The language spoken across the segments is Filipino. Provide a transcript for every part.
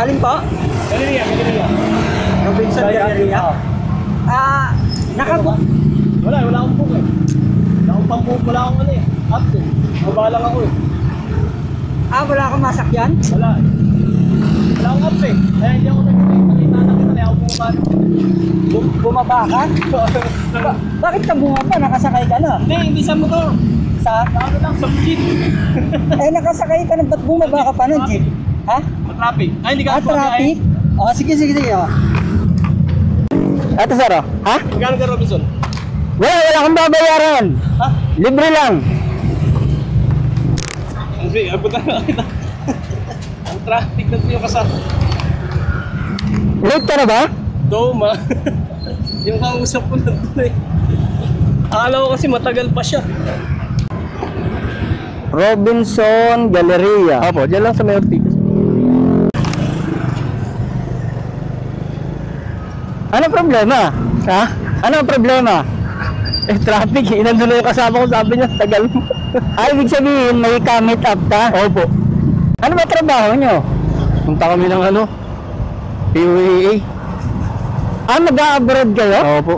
Alin po? Galleria. Robinson Galleria. Nakabook. Wala akong book eh. Wala akong ano eh. Absent. Baba lang ako eh. Wala akong masakyan? Wala akong absent. Kaya hindi ako nakita na kaya ako Bumaba ka? Bakit ka bumaba? Nakasakay ka na? Hindi sa motor. Sa? Ano lang, sa jeep. Nakasakay ka na. Ba't bumaba ka pa ng jeep? Ha? Traffic. Ay, hindi ka Traffic? Sige. Ito sir, ha? Magkano ka, Robinson? Wala kang babayaran. Ha? Libre lang. Hindi, abot na kita. Ang traffic na yung kasal. Late ka na ba? Doma. Yung kausap ko na ito eh. Akala ko kasi matagal pa siya. Robinson Galleria. Opo, dyan lang sa may Ortigas. Ano problema? Ha? Ano problema? Traffic eh. Nandun na yung kasama ko, sabi niya, tagal mo. Ibig sabihin may commit up ka? Opo. Ano ba trabaho nyo? Punta kami ng ano? PUAA. Mag-a-abroad kayo? Opo.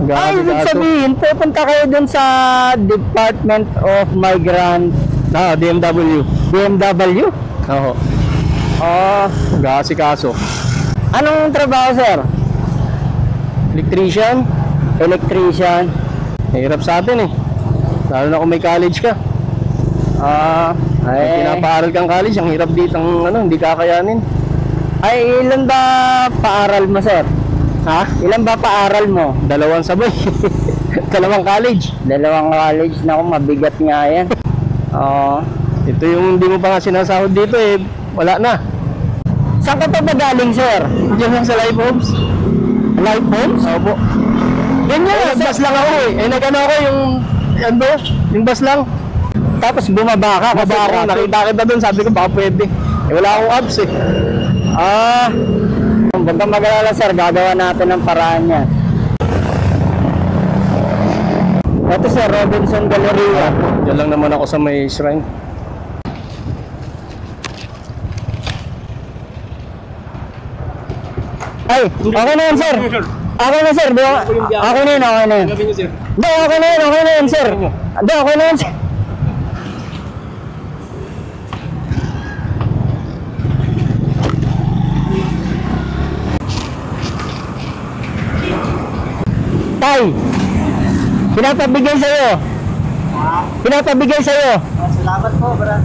Ibig sabihin, pupunta kayo dun sa Department of Migrant BMW. BMW? Oo. Mag-aasikaso. Anong trabaho, sir? Electrician. Electrician. Hirap sa atin eh. Lalo na kung may college ka. Kung pinapaaral kang college, ang hirap dito hindi kakayanin. Ilan ba paaral mo, sir? Ha? Ilan ba paaral mo? 2 sabay. 2 college. 2 college na ako, mabigat nga yan. Ito yung hindi mo pa nga sinasahod dito eh. Wala na. Saan ka pa ba galing, sir? Diyan lang sa Life Homes. Life Homes? Opo. Yan yun, Nag-bus lang ako eh. Nag-ano ako yung bus lang. Tapos bumaba ka. Baba ako, nakita kita doon, sabi ko baka pwede. Wala akong abs eh. Huwag kang mag-alala, sir. Gagawa natin ang paraan niya. Ito, sir, Robinson Galleria. Diyan lang naman ako sa may shrine. Okay na yan, sir. Okay na, sir. Okay na yan. Gabi niyo, sir. Hindi, okay na yan, sir. Hindi, okay na yan, sir. Tay, pinapabigay sa'yo. Salamat po, brad.